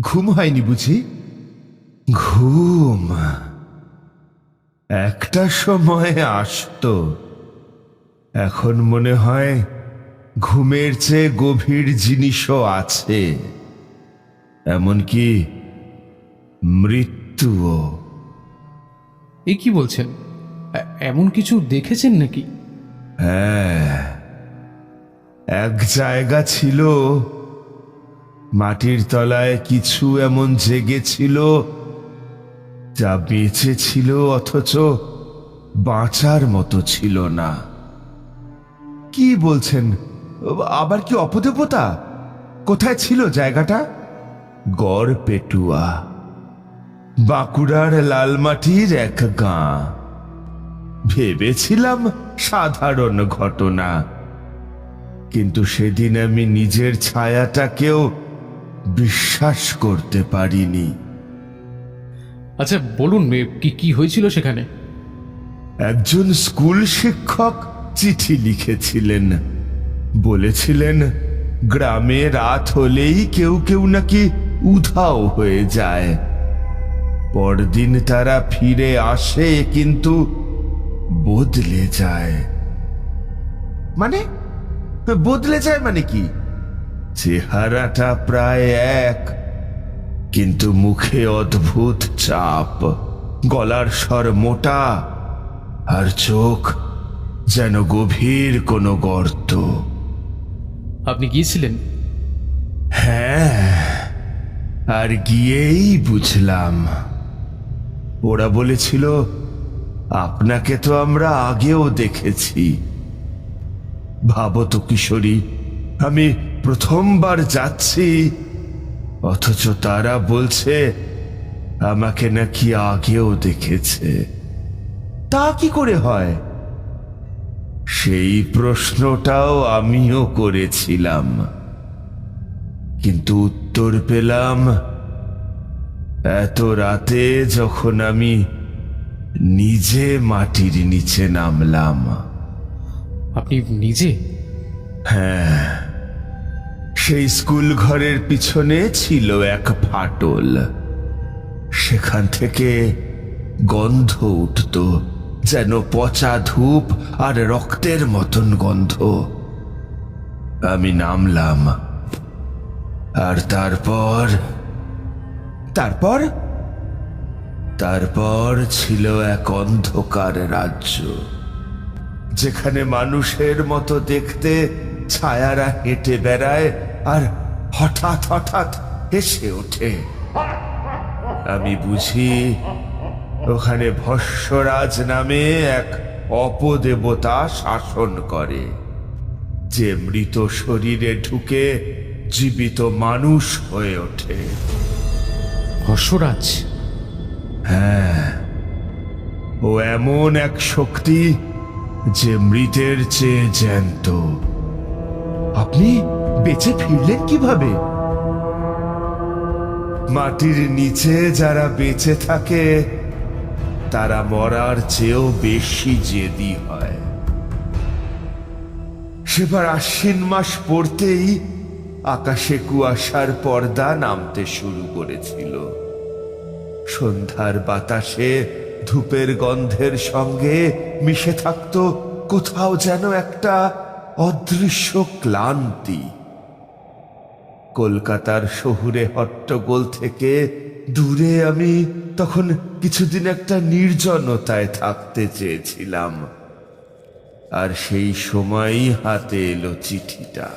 ঘুম হয়নি বুঝি? ঘুম একটা সময় আসতো, এখন মনে হয় ঘুমের চেয়ে গভীর জিনিসও আছে, এমনকি মৃত্যুও। এ কি বলছেন? এমন কিছু দেখেছেন নাকি? হ্যাঁ, এক জায়গা ছিল, মাটির তলায় কিছু এমন জেগেছিল যা বেঁচে ছিল অথচ বাঁচার মতো ছিল না। কি বলছেন? আবার কি অপদেবতা? কোথায় ছিল জায়গাটা? গড়পেটুয়া, বাঁকুড়ার লালমাটির এক গাঁ। ভেবেছিলাম সাধারণ ঘটনা, কিন্তু সেদিন আমি নিজের ছায়াটাকেও বিশ্বাস করতে পারিনি। আচ্ছা বলুন, কি কি হয়েছিল সেখানে? একজন স্কুল শিক্ষক চিঠি লিখেছিলেন, বলেছিলেন গ্রামে রাত হলেই কেউ কেউ নাকি উধাও হয়ে যায়। পরদিন তারা ফিরে আসে, কিন্তু বদলে যায়। মানে বদলে যায় মানে কি? চেহারাটা প্রায় এক, কিন্তু মুখে অদ্ভুত চাপ, গলার স্বর মোটা, আর চোখ যেন গভীর কোনো গর্ত। আপনি গিয়েছিলেন? হ্যাঁ, আর গিয়েই বুঝলাম। ওরা বলেছিল, আপনাকে তো আমরা আগেও দেখেছি। ভাবো তো কিশোরী, আমি প্রথমবার যাচ্ছি, অথচ তারা বলছে আমাকে নাকি আগেও দেখেছে। তা কি করে হয়? সেই প্রশ্নটাও আমিও করেছিলাম, কিন্তু উত্তর পেলাম এত রাতে, যখন আমি নিজে মাটির নিচে নামলাম। আপনি নিজে? হ্যাঁ, সেই স্কুল ঘরের পিছনে ছিল এক ফাটল, সেখান থেকে গন্ধ উঠত, যেন পচা ধূপ আর রক্তের মতন গন্ধ। আমি নামলাম, আর তারপর তারপর তারপর ছিল এক অন্ধকার রাজ্য, যেখানে মানুষের মতো দেখতে ছায়ারা হেঁটে বেড়ায় আর হঠাৎ হঠাৎ হেসে ওঠে। আমি বুঝি ওখানে ভস্মরাজ নামে এক অপদেবতা শাসন করে, যে মৃত শরীরে ঢুকে জীবিত মানুষ হয়ে ওঠে। ভস্মরাজ? হ্যাঁ, ও এমন এক শক্তি যে মৃতের চেয়ে জ্যান্ত। আপনি বেঁচে ফিরলেন কিভাবে? মাটির নিচে যারা বেঁচে থাকে তারা মরার চেয়েও বেশি জেদি হয়। সেবার আশ্বিন মাস পড়তেই আকাশে কুয়াশার পর্দা নামতে শুরু করেছিল। সন্ধ্যার বাতাসে ধূপের গন্ধের সঙ্গে মিশে থাকত কোথাও যেন একটা অদৃশ্য ক্লান্তি। কলকাতার শহুরে হট্টগোল থেকে দূরে আমি তখন কিছুদিন একটা নির্জনতায় থাকতে চেয়েছিলাম, আর সেই সময়ই হাতে এলো চিঠিটা।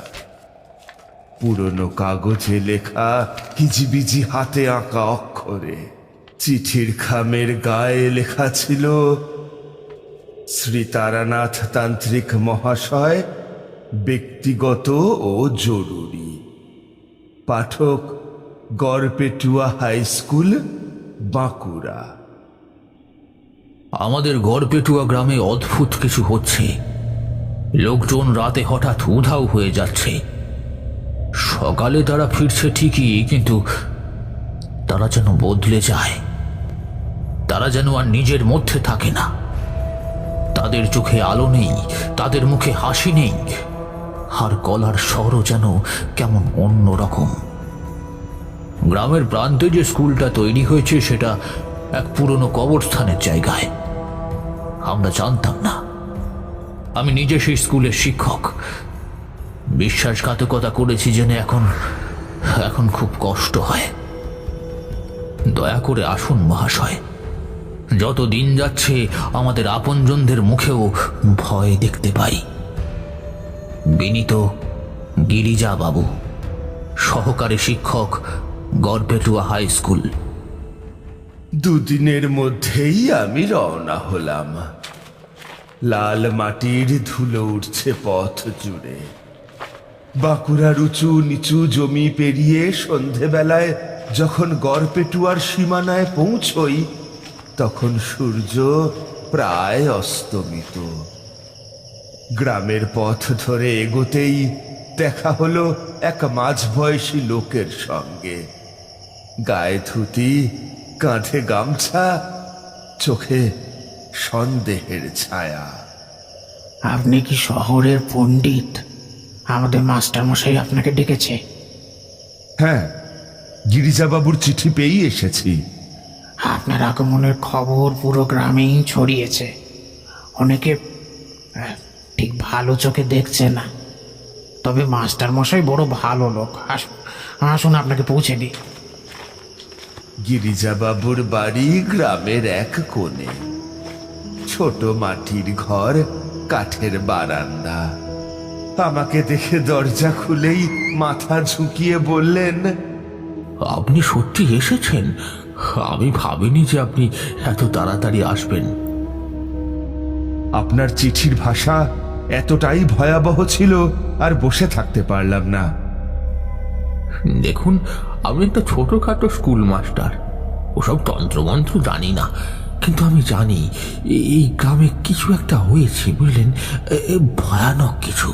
পুরনো কাগজে লেখা, হিজিবিজি হাতে আঁকা অক্ষরে। চিঠির খামের গায়ে লেখা ছিল, শ্রী তারানাথ তান্ত্রিক মহাশয়, ব্যক্তিগত ও জরুরি। পাঠক, গড়পেটুয়া হাই স্কুল, বাঁকুড়া। আমাদের গড়পেটুয়া গ্রামে অদ্ভুত কিছু হচ্ছে। লোকজন রাতে হঠাৎ উধাও হয়ে যাচ্ছে। সকালে তারা ফিরছে ঠিকই, কিন্তু তারা যেন বদলে যায়। তারা যেন আর নিজের মধ্যে থাকে না। তাদের চোখে আলো নেই, তাদের মুখে হাসি নেই, আর গলার স্বরও যেন কেমন অন্যরকম। গ্রামের প্রান্তে যে স্কুলটা তৈরি হয়েছে সেটা এক পুরনো কবরস্থানের জায়গায়। আমরা জানতাম না। আমি নিজে সেই স্কুলের শিক্ষক। বিশ্বাসঘাতকতা করেছি জেনে এখন এখন খুব কষ্ট হয়। দয়া করে আসুন মহাশয়। যত দিন যাচ্ছে আমাদের আপনজনদের মুখেও ভয় দেখতে পাই। বিনীত, গিরিজা বাবু, সহকারী শিক্ষক, গড়বেটুয়া হাই স্কুল। দুদিনের মধ্যেই আমি রওনা হলাম। লাল মাটির ধুলো উঠছে পথ জুড়ে। বাঁকুড়ার উঁচু নিচু জমি পেরিয়ে সন্ধেবেলায় যখন গড়পেটুয়ার সীমানায় পৌঁছই, তখন সূর্য প্রায় অস্তমিত। গ্রামের পথ ধরে এগোতেই দেখা হলো এক মাঝবয়সী লোকের সঙ্গে। গায়ে ধুতি, কাঁধে গামছা, চোখে সন্দেহের ছায়া। আপনি কি শহরের পণ্ডিত? আমাদের মাস্টারমশাই আপনাকে ডেকেছে। হ্যাঁ, গিরিজাবাবুর চিঠি পেয়েই এসেছি। আপনার আগমনের খবর পুরো গ্রামেই ছড়িয়েছে। অনেকে ঠিক ভালো চোখে দেখছে না, তবে মাস্টারমশাই বড় ভালো লোক। আসুন আসুন, আপনাকে পৌঁছে দিই। গিরিজাবাবুর বাড়ি গ্রামের এক কোণে। ছোট মাটির ঘর, কাঠের বারান্দা। আমাকে দেখে দরজা খুলেই মাথা ঝুঁকিয়ে বললেন, আপনি সত্যি এসেছেন? আমি ভাবিনি যে আপনি এত তাড়াতাড়ি আসবেন। আপনার চিঠির ভাষা এতটাই ভয়াবহ ছিল আর বসে থাকতে পারলাম না। দেখুন, আমি একটা ছোটখাটো স্কুল মাস্টার। ওসব তন্ত্রমন্ত্র জানি না, কিন্তু আমি জানি এই গ্রামে কিছু একটা হয়েছে, বুঝলেন? ভয়ানক কিছু।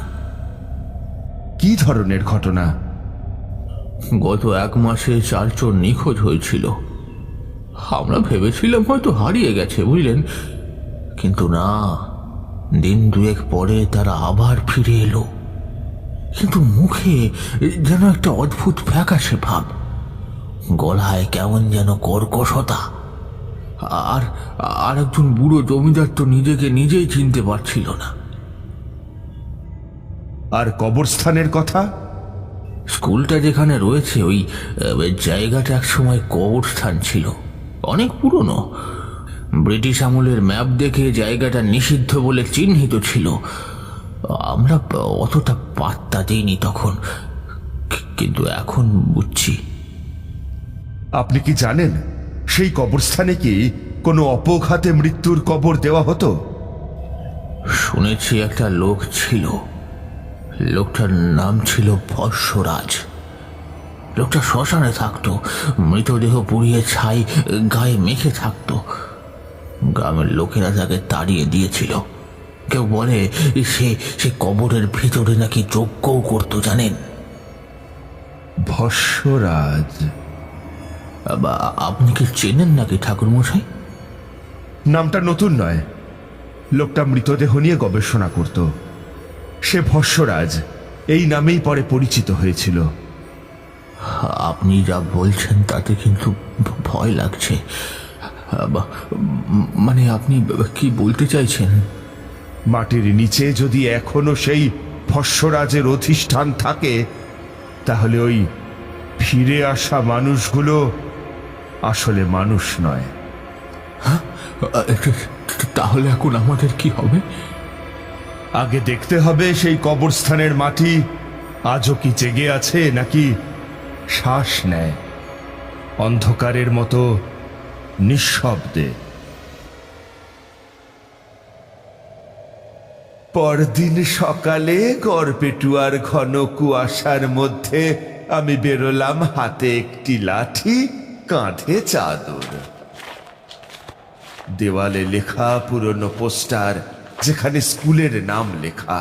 কি ধরনের ঘটনা? গত 1 মাসে 4 জন নিখোঁজ হয়েছিল। আমরা ভেবেছিলাম হয়তো হারিয়ে গেছে, বুঝলেন, কিন্তু না। দিন 2 পরে তারা আবার ফিরে এলো, কিন্তু মুখে যেন একটা অদ্ভুত ফ্যাকাশে ভাব, গলায় কেমন যেন কর্কশতা। আর আর একজন বুড়ো জমিদার তো নিজেকে নিজেই চিনতে পারছিল না। আর কবরস্থানের কথা? স্কুলটা যেখানে রয়েছে ওই জায়গাটা একসময় কবরস্থান ছিল, অনেক পুরনো। ব্রিটিশ আমলের ম্যাপ দেখে জায়গাটা নিষিদ্ধ বলে চিহ্নিত ছিল। আমরা অতটা পাত্তা দিইনি তখন, কিন্তু এখন বুঝছি। আপনি কি জানেন সেই কবরস্থানে কি কোনো অপঘাতে মৃত্যুর কবর দেওয়া হতো? শুনেছি একটা লোক ছিল। লোকটার নাম ছিল ভস্যরাজ। লোকটা শ্মশানে থাকতো, মৃতদেহ পুড়িয়ে ছাই গায়ে মেখে থাকতো। গ্রামের লোকেরা তাকে তাড়িয়ে দিয়েছিল। কেউ বলে সে কবরের ভিতরে নাকি যজ্ঞও করতো, জানেন? ভস্যরাজ? আপনি কি চেনেন নাকি ঠাকুর মশাই? নামটা নতুন নয়। লোকটা মৃতদেহ নিয়ে গবেষণা করত। সে ভস্যরাজ এই নামেই পরে পরিচিত হয়েছিল। আপনি যা বলছেন তাতে কিন্তু ভয় লাগছে। মানে আপনি কি বলতে চাইছেন? মাটির নিচে যদি এখনো সেই ভস্যরাজের অধিষ্ঠান থাকে, তাহলে ওই ফিরে আসা মানুষগুলো আসলে মানুষ নয়। তাহলে এখন আমাদের কি হবে? আগে দেখতে হবে সেই কবরস্থানের মাটি আজও কি জেগে আছে নাকি শ্বাস নেয়, অন্ধকারের মতো নিঃশব্দে। পরদিন সকালে গড়পেটুয়ার ঘন কুয়াশার মধ্যে আমি বেরোলাম, হাতে একটি লাঠি, কাঁধে চাদর। দেওয়ালে লেখা পুরনো পোস্টার, যেখানে স্কুলের নাম লেখা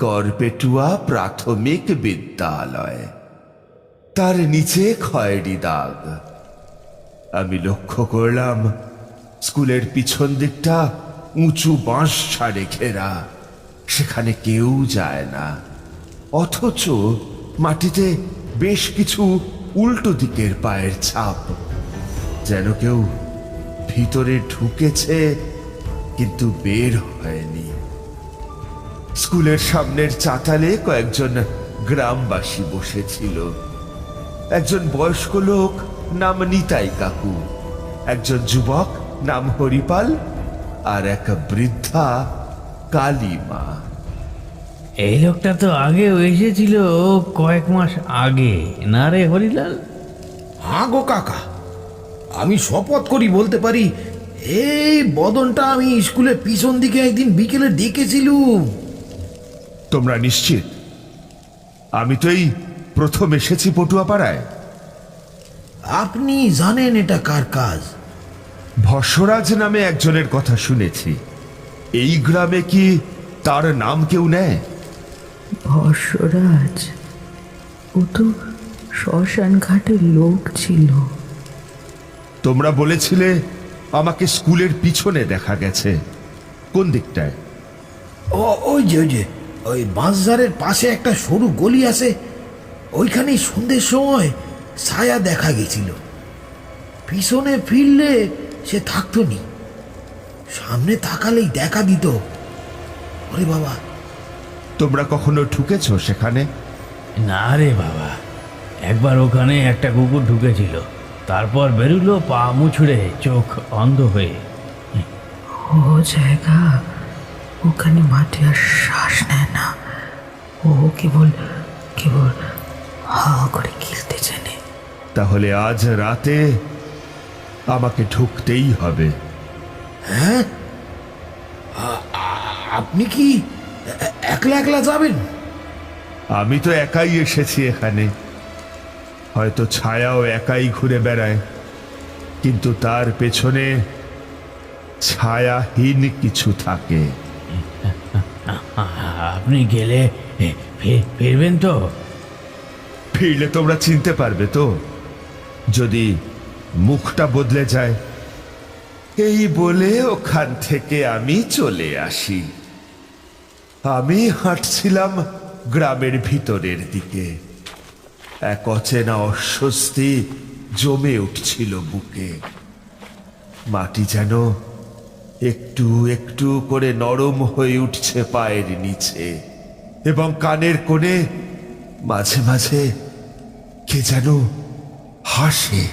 গড়পেটুয়া প্রাথমিক বিদ্যালয়। তার নিচে খয়েরি দাগ। আমি লক্ষ্য করলাম স্কুলের পিছন দিকটা উঁচু বাঁশ ছাড়ে ঘেরা। সেখানে কেউ যায় না, অথচ মাটিতে বেশ কিছু উল্টো দিকের পায়ের ছাপ, যেন কেউ ভিতরে ঢুকেছে কিন্তু বের হয়নি। স্কুলের সামনের চাতালে কয়েকজন গ্রামবাসী বসেছিল। একজন বয়স্ক লোক নাম নিতাই কাকু, একজন যুবক নাম হরিপাল, আর এক বৃদ্ধা কালীমা। এই লোকটা তো আগেও এসেছিল কয়েক মাস আগে, না রে হরিলাল? হ্যাঁ গো কাকা, আমি শপথ করি বলতে পারি এই বদনটা আমি স্কুলের পিছন দিকে একদিন বিকেলে দেখেছিলুম। তোমরা নিশ্চিত? আমি তো এই প্রথম এসেছি পটুয়াপাড়ায়। আপনি জানেন এটা কার কাজ? ভস্যরাজ নামে একজনের কথা শুনেছি। এই গ্রামে কি তার নাম কেউ নেয়? ভস্যরাজ, ও তো শ্মশান ঘাটের লোক ছিল। তোমরা বলেছিলে আমাকে স্কুলের পিছনে দেখা গেছে। কোন দিকটায়? ওই যে ওই বাঁশঝাড়ের পাশে একটা সরু গলি আছে, ওইখানেই সন্ধ্যের সময় ছায়া দেখা গেছিল। পিছনে ফিরলে সে থাকতো নি, সামনে তাকালেই দেখা দিত। ওরে বাবা! তোমরা কখনো ঢুকেছো সেখানে? না রে বাবা, একবার ওখানে একটা কুকুর ঢুকেছিল, তারপর বেরুলো পা মুছড়ে, চোখ অন্ধ হয়ে। ও জায়গা, ওখানে মাটি আর শ্বাস নেয় না, ও কেবল কেবল হা করে গিলতে জানে। তাহলে আজ রাতে আমাকে ঢুকতেই হবে। হ্যাঁ, আপনি কি একলা একলা যাবেন? আমি তো একাই এসেছি এখানে। হয়তো ছায়াও একাই ঘুরে বেড়ায়, কিন্তু তার পেছনে ছায়াহীন কিছু থাকে। আপনি গেলে ফিরবেন তো? ফিরলে তোমরা চিনতে পারবে তো, যদি মুখটা বদলে যায়। এই বলে ওখান থেকে আমি চলে আসি। আমি হাঁটছিলাম গ্রামের ভিতরের দিকে। এক অচেনা অস্বস্তি জমে উঠছিল বুকে। মাটি যেন একটু একটু করে নরম হয়ে উঠছে পায়ের নিচে, এবং কানের কোণে মাঝে মাঝে কে যেন হাসে।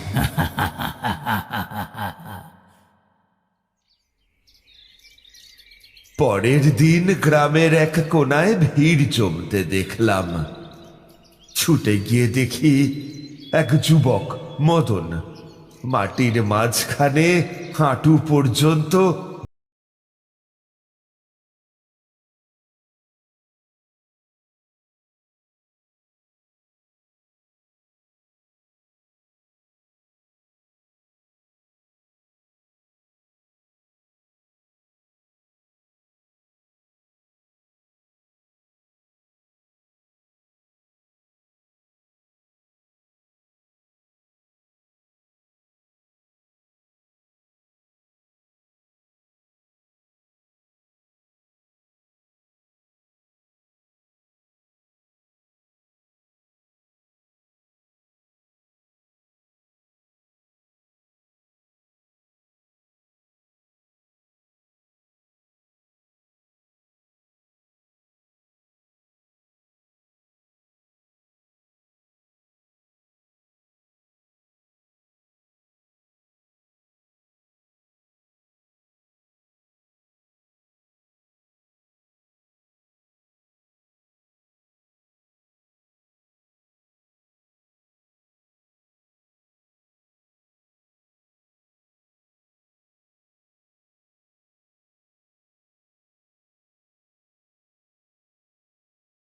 পরের দিন গ্রামের এক কোনায় ভিড় জমতে দেখলাম। ছুটে গিয়ে দেখি এক যুবক মদন মাটির মাঝখানে হাঁটু পর্যন্ত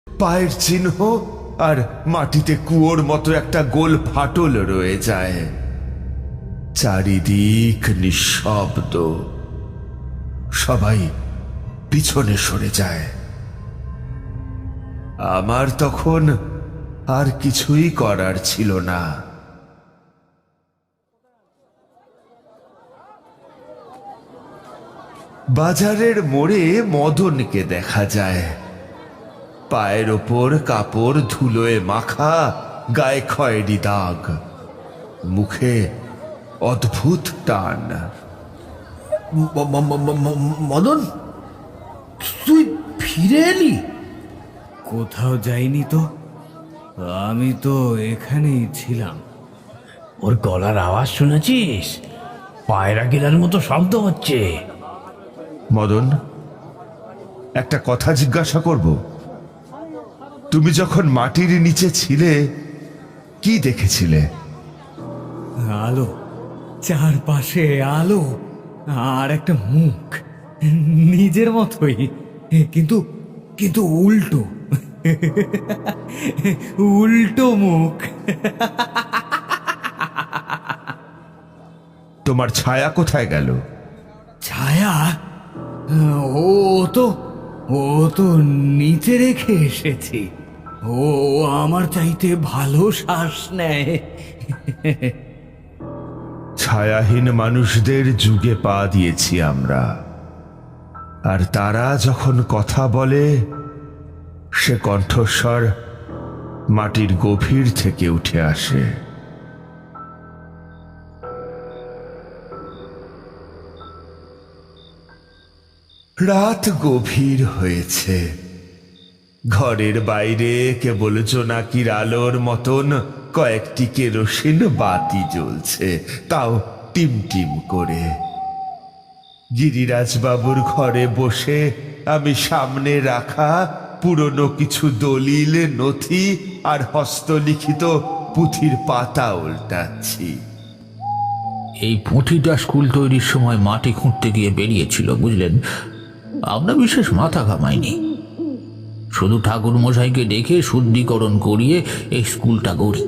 পায়ের চিহ্ন আর মাটিতে কুয়োর মতো একটা গোল ফাটল রয়ে যায়। চারিদিক নিঃশব্দ, সবাই পিছনে সরে যায়। আমার তখন আর কিছুই করার ছিল না। বাজারের মোড়ে মদনকে দেখা যায়। পায়ের ওপর কাপড় ধুলোয় মাখা, গায়ে খয়েরি দাগ, মুখে অদ্ভুত টান। মদন, তুই ফিরে এলি? কোথাও যাইনি তো, আমি তো এখানেই ছিলাম। ওর গলার আওয়াজ শুনেছিস? পায়রা গিলার মতো শব্দ হচ্ছে। মদন, একটা কথা জিজ্ঞাসা করব? তুমি যখন মাটির নিচে ছিলে কি দেখেছিলে? আলো, চারপাশে আলো, আর একটা মুখ নিজের মতোই, কিন্তু কিন্তু উল্টো উল্টো মুখ। তোমার ছায়া কোথায় গেল? ছায়া? ও তো ও তো নিচে রেখে এসেছি। ও আমার চাইতে ভালো শ্বাস নেয়। ছায়াহীন মানুষদের যুগে পা দিয়েছি আমরা, আর তারা যখন কথা বলে সে কণ্ঠস্বর মাটির গভীর থেকে উঠে আসে। রাত গভীর হয়েছে, ঘরের বাইরে কেবল জোনাকির আলোর মতন কয়েকটি কেরোসিন বাতি জ্বলছে, তাও টিম টিম করে। গিরিরাজবাবুর ঘরে বসে আমি সামনে রাখা পুরনো কিছু দলিল, নথি আর হস্তলিখিত পুঁথির পাতা উল্টাচ্ছি। এই পুঁথিটা স্কুল তৈরির সময় মাটি খুঁড়তে গিয়ে বেরিয়েছিল, বুঝলেন। আমরা বিশেষ মাথা ঘামাইনি, শুধু ঠাকুর মশাইকে ডেকে শুদ্ধিকরণ করিয়ে এই স্কুলটা গড়ি।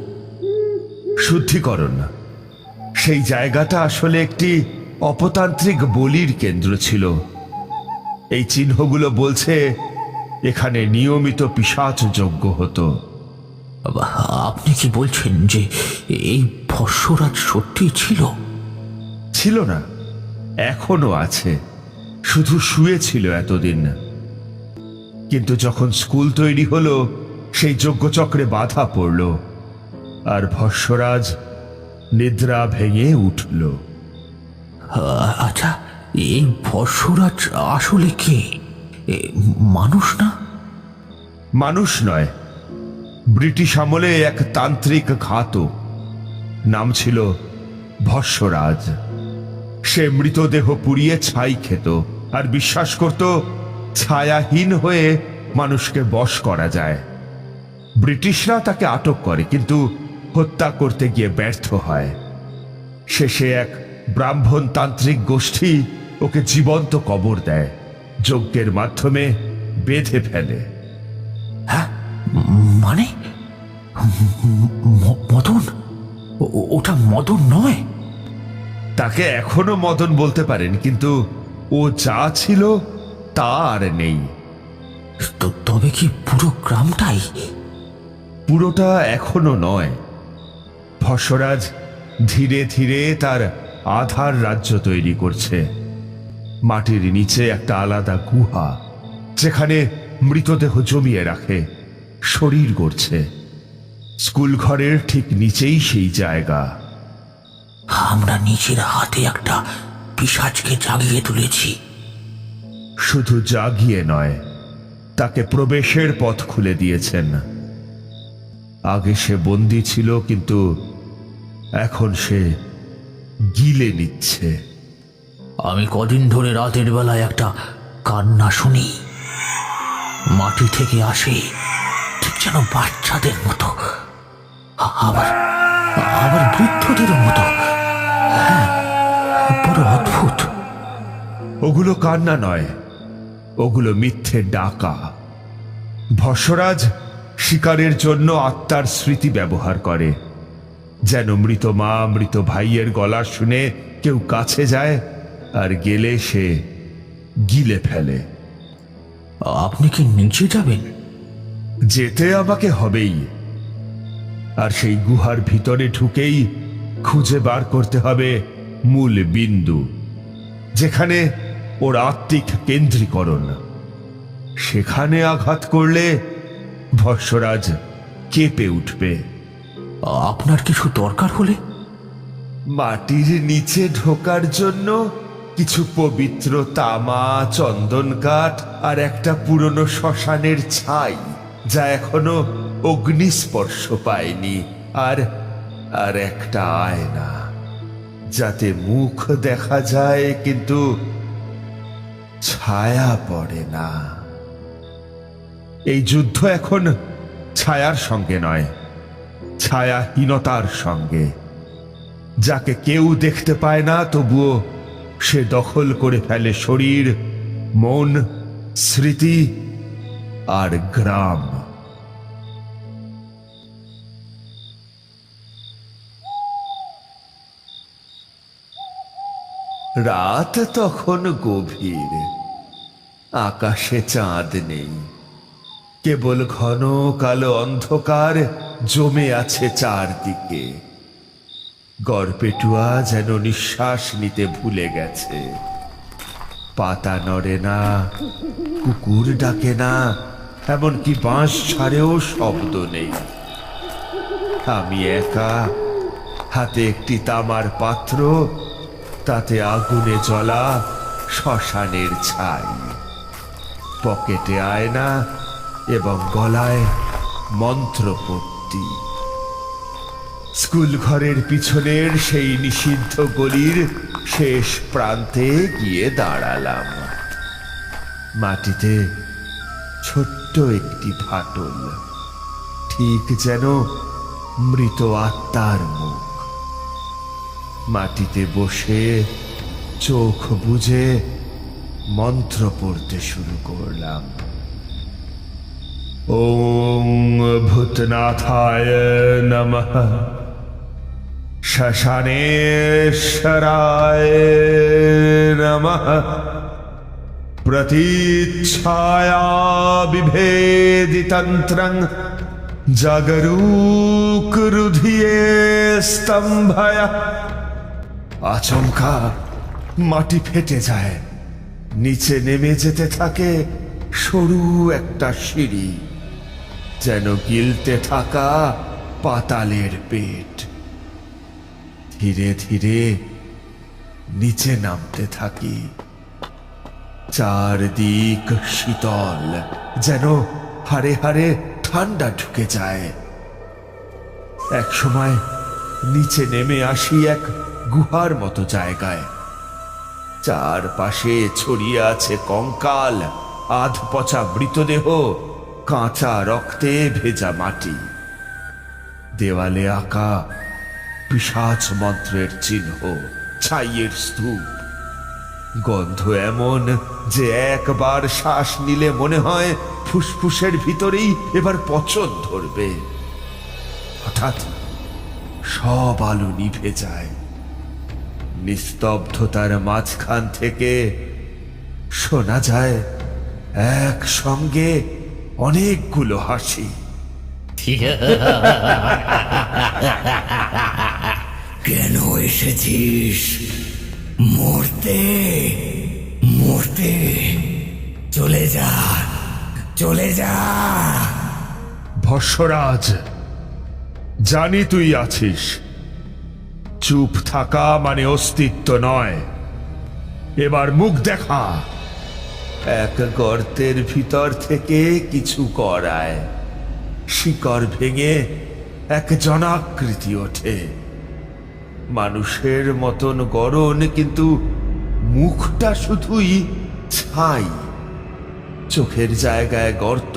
শুদ্ধিকরণ? সেই জায়গাটা আসলে একটি অপতান্ত্রিক বলির কেন্দ্র ছিল। এই চিহ্নগুলো বলছে এখানে নিয়মিত পিশাচ যজ্ঞ হতো। আপনি কি বলছেন যে এই ভস্মরাজ সত্যি ছিল? ছিল না, এখনো আছে, শুধু শুয়েছিল এতদিন। কিন্তু যখন স্কুল তৈরি হলো সেই যজ্ঞচক্রে বাধা পড়ল, আর ভস্মরাজ নিদ্রা ভেঙে উঠল। আচ্ছা, এই ভস্মরাজ আসলে কে? মানুষ না? মানুষ নয়, ব্রিটিশ আমলে এক তান্ত্রিক ঘাতক, নাম ছিল ভস্মরাজ। সে মৃতদেহ পুড়িয়ে ছাই খেত আর বিশ্বাস করত ছায়াহীন হয়ে মানুষকে বশ করা যায়। ব্রিটিশরা তাকে আটক করে, কিন্তু হত্যা করতে গিয়ে ব্যর্থ হয়। শেষে এক ব্রাহ্মণ তান্ত্রিক গোষ্ঠী ওকে জীবন্ত কবর দেয়, যজ্ঞের মাধ্যমে বেঁধে ফেলে। হ্যাঁ, মানে মদন? ওটা মদন নয়? তাকে এখনো মদন বলতে পারেন, কিন্তু ও যা ছিল তা আর নেই। তবে কি পুরো গ্রামটাই? পুরোটা এখনো নয়। ভস্মরাজ ধীরে ধীরে তার আধার রাজ্য তৈরি করছে। মাটির নিচে একটা আলাদা গুহা, যেখানে মৃতদেহ জমিয়ে রাখে, শরীর গড়ছে। স্কুল ঘরের ঠিক নিচেই সেই জায়গা। আমরা নিজের হাতে একটা পিশাচকে জাগিয়ে তুলেছি। শুধু জাগিয়ে নয়, তাকে প্রবেশের পথ খুলে দিয়েছেন। আগে সে বন্দী ছিল, কিন্তু এখন সে গিলে নিচ্ছে। আমি কদিন ধরে রাতের বেলায় একটা কান্না শুনি, মাটি থেকে আসে, ঠিক যেন বাচ্চাদের মতো, আবার আবার বৃদ্ধদের মতো। হ্যাঁ, বড় অদ্ভুত। ওগুলো কান্না নয়, ওগুলো মিথ্যে ডাকা। ভস্মরাজ শিকারের জন্য আত্মার স্মৃতি ব্যবহার করে, যেন মৃত মা, মৃত ভাইয়ের গলা শুনে কেউ কাছে যায়, আর গেলে সে গিলে ফেলে। আপনি কি নিচে যাবেন? যেতে আমাকে হবেই, আর সেই গুহার ভিতরে ঢুকেই খুঁজে বার করতে হবে মূল বিন্দু, যেখানে ওর আত্মিক কেন্দ্রীকরণ। সেখানে আঘাত করলে ভস্মরাজ কেঁপে উঠবে, আপনার কিছু দরকার হলে? মাটির নিচে ঢোকার জন্য কিছু পবিত্র তামা, চন্দন কাঠ আর একটা পুরনো শ্মশানের ছাই, যা এখনো অগ্নিস্পর্শ পায়নি, আর আর একটা আয়না, যাতে মুখ দেখা যায় কিন্তু ছায়া পড়ে না। এই যুদ্ধ এখন ছায়ার সঙ্গে নয়, ছায়াহীনতার সঙ্গে। যাকে কেউ দেখতে পায় না, তবুও সে দখল করে ফেলে শরীর, মন, স্মৃতি আর গ্রাম। রাত তখন গভীর, আকাশে চাঁদ নেই, কেবল ঘন কালো অন্ধকার জমে আছে চারদিকে। গড়পেটুয়া যেন নিঃশ্বাস নিতে ভুলে গেছে। পাতা নড়ে না, কুকুর ডাকে না, এমনকি বাঁশ ছাড়েও শব্দ নেই। আমি একা, হাতে একটি তামার পাত্র, তাতে আগুনে জ্বলা শ্মশানের ছাই, পকেটে আয়না এবং গলায় মন্ত্রপট্টি। স্কুল ঘরের পিছনের সেই নিষিদ্ধ গলির শেষ প্রান্তে গিয়ে দাঁড়ালাম। মাটিতে ছোট্ট একটি ফাটল, ঠিক যেন মৃত আত্মার মুখ। মাটিতে বসে চোখ বুজে মন্ত্র পড়তে শুরু করলাম। ওং ভূতনাথায় নমঃ, শ্মশানেশ্বরায় নমঃ, প্রতীচ্ছায়া বিভেদিতন্ত্রং জাগরূক রুধিয়ে স্তম্ভয়। আচমকা মাটি ফেটে যায়, নিচে নেমে যেতে থাকে সরু একটা সিঁড়ি, যেন গিলতে থাকা পাতালের পেট। ধীরে ধীরে নিচে নামতে থাকি। চারদিক শীতল, যেন হাড়ে হাড়ে ঠান্ডা ঢুকে যায়। এক সময় নিচে নেমে আসি এক গুহার মতো জায়গায়। চারপাশে ছড়িয়ে আছে কঙ্কাল, আধ পচা মৃতদেহ, কাঁচা রক্তে ভেজা মাটি। দেওয়ালে আঁকা পিশাচ মন্ত্রের চিহ্ন, ছাইয়ের স্তূপ। গন্ধ এমন যে একবার শ্বাস নিলে মনে হয় ফুসফুসের ভিতরেই এবার পচন ধরবে। হঠাৎ সব আলো নিভে যায়। নিস্তব্ধতার মাঝখান থেকে শোনা যায় একসঙ্গে অনেকগুলো হাসি। কেন এসেছিস? মরতে? মরতে? চলে যা, চলে যা। ভস্মরাজ, জানি তুই আছিস। চুপ থাকা মানে অস্তিত্ব নয়। এবার মুখ দেখা। এক গর্তের ভিতর থেকে কিছু করায়, শিকড় ভেঙে এক জনাকৃতি ওঠে। মানুষের মতন গড়ন, কিন্তু মুখটা শুধুই ছাই। চোখের জায়গায় গর্ত,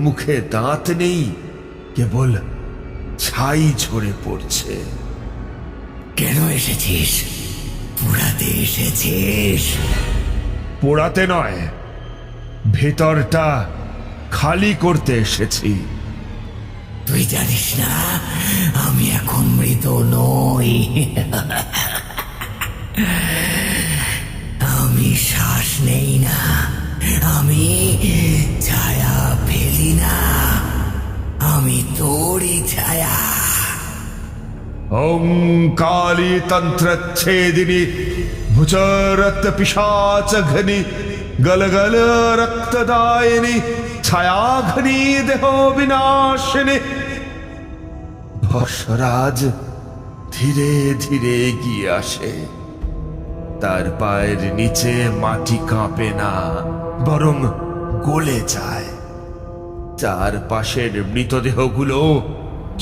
মুখে দাঁত নেই, কেবল ছাই ঝরে পড়ছে। কেন এসেছিস? পোড়াতে এসেছিস? পোড়াতে নয়, ভেতরটা খালি করতে এসেছি। তুই জানিস না আমি এখন মৃত নই। আমি শ্বাস নেই না, আমি ছায়া ফেলি না, আমি তোরই ছায়া। ওং কালী তন্ত্রচ্ছেদিনী ভুচরত পিশাচ ঘনি গলগল রক্তদায়িনী ছায়াঘনি দেহ বিনাশিনী। ভস্মরাজ ধীরে ধীরে এগিয়ে আসে। তার পায়ের নিচে মাটি কাঁপে না, বরং গলে যায়। চারপাশের মৃতদেহগুলো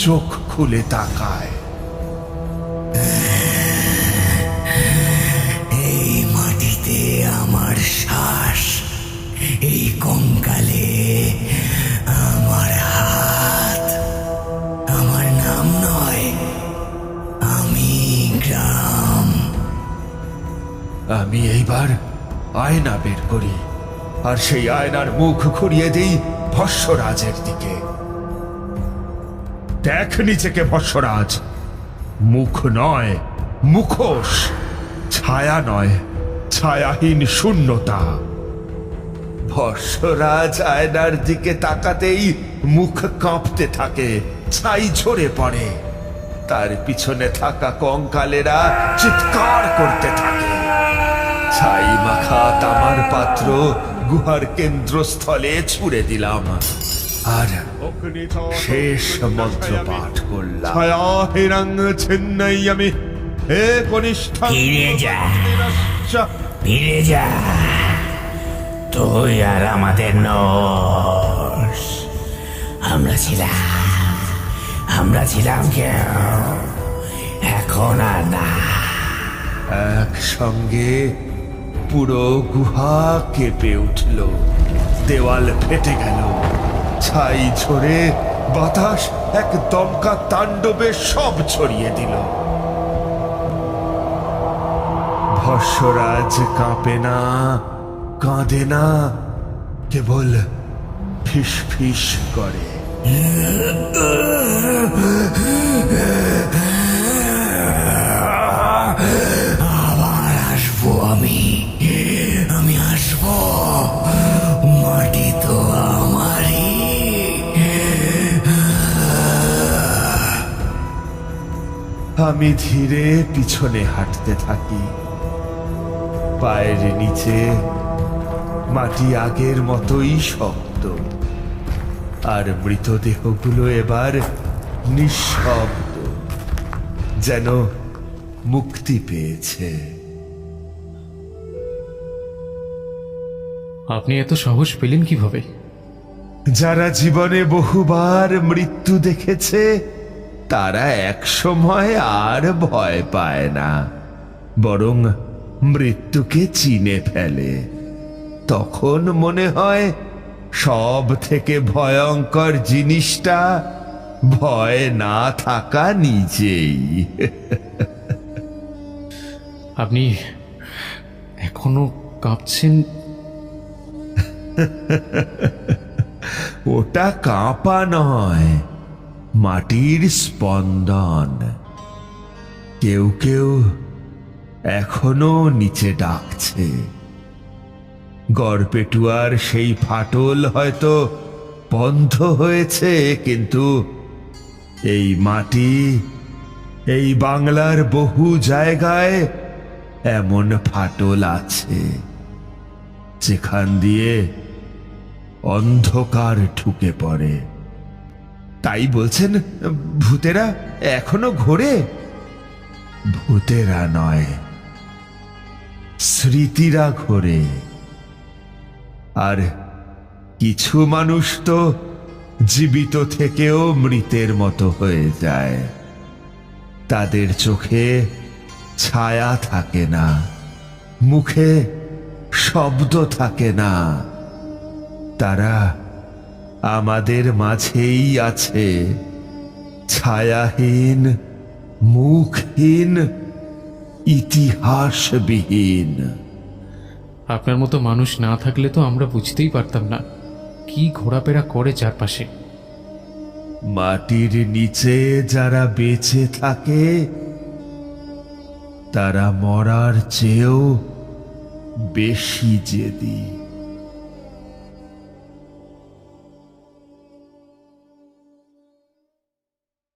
চোখ খুলে তাকায়। এই মাটিতে আমার শ্বাস, এই কঙ্কালে আমার হাত। আমার নাম নয়, আমি গ্রাম। আমি এইবার আয়না বের করি, আর সেই আয়নার মুখ ঘুরিয়ে দিই ভস্মরাজের দিকে। দেখ নিজেকে ভস্মরাজ, মুখ নয় মুখোশ, ছায়া নয় ছায়াহীন শূন্যতা। ভস্মরাজ আয়নার দিকে তাকাতেই মুখ কাঁপতে থাকে, ছাই ঝরে পড়ে। তার পিছনে থাকা কঙ্কালেরা চিৎকার করতে থাকে। ছাই মাখা তামার পাত্র গুহার কেন্দ্রস্থলে ছুড়ে দিলাম, আর শেষ মন্ত্র পাঠ করলাম। ছায়া হিরং ছিন্নই আমি হে কনিষ্ঠা। ফিরে যা, ফিরে যা। তুই আর আমাদের নস। আমরা ছিলাম কেউ, এখন আর না। একসঙ্গে পুরো গুহা কেঁপে উঠল, দেওয়াল ফেটে গেল, ছাই ঝরে বাতাস এক দমকা তাণ্ডবে সব ছড়িয়ে দিল। ভস্মরাজ কাঁপে না, কাঁদে না, কেবল ফিস ফিস করে। আবার আসবো আমি আসবো। মাটি তো আমারই। আমি ধীরে পিছনে হাঁটতে থাকি। পায়ের নিচে মাটি আগের মতোই শক্ত, আর মৃতদেহগুলো এবার নিঃশব্দ, যেন মুক্তি পেয়েছে। আপনি এত সাহস পেলেন কিভাবে? যারা জীবনে বহুবার মৃত্যু দেখেছে তারা একসময় আর ভয় পায় না, বরং মৃত্যুকে চিনে ফেলে। তখন মনে হয় সব থেকে ভয়ঙ্কর জিনিসটা ভয় না থাকা নিজেই। আপনি এখনো কাঁপছেন? ওটা কাঁপা নয়, মাটির স্পন্দন। কেউ কেউ এখনো নিচে ডাকছে। গড়পেটুয়ার সেই ফাটল হয়তো বন্ধ হয়েছে, কিন্তু এই মাটি, এই বাংলার বহু জায়গায় এমন ফাটল আছে যেখান দিয়ে অন্ধকার ঢুকে পড়ে। তাই বলছেন ভূতেরা এখনো ঘোরে? ভূতেরা নয়, স্মৃতিরা ঘোরে। আর কিছু মানুষ তো জীবিত থেকেও মৃতের মতো হয়ে যায়। তাদের চোখে ছায়া থাকে না, মুখে শব্দ থাকে না। তারা আমাদের মাঝেই আছে, ছায়াহীন, মুখহীন, ইতিহাসবিহীন। আপনার মতো মানুষ না থাকলে তো আমরা বুঝতেই পারতাম না কি ঘোরাফেরা করে চারপাশে। মাটির নিচে যারা বেঁচে থাকে তারা মরার চেয়েও বেশি জেদি।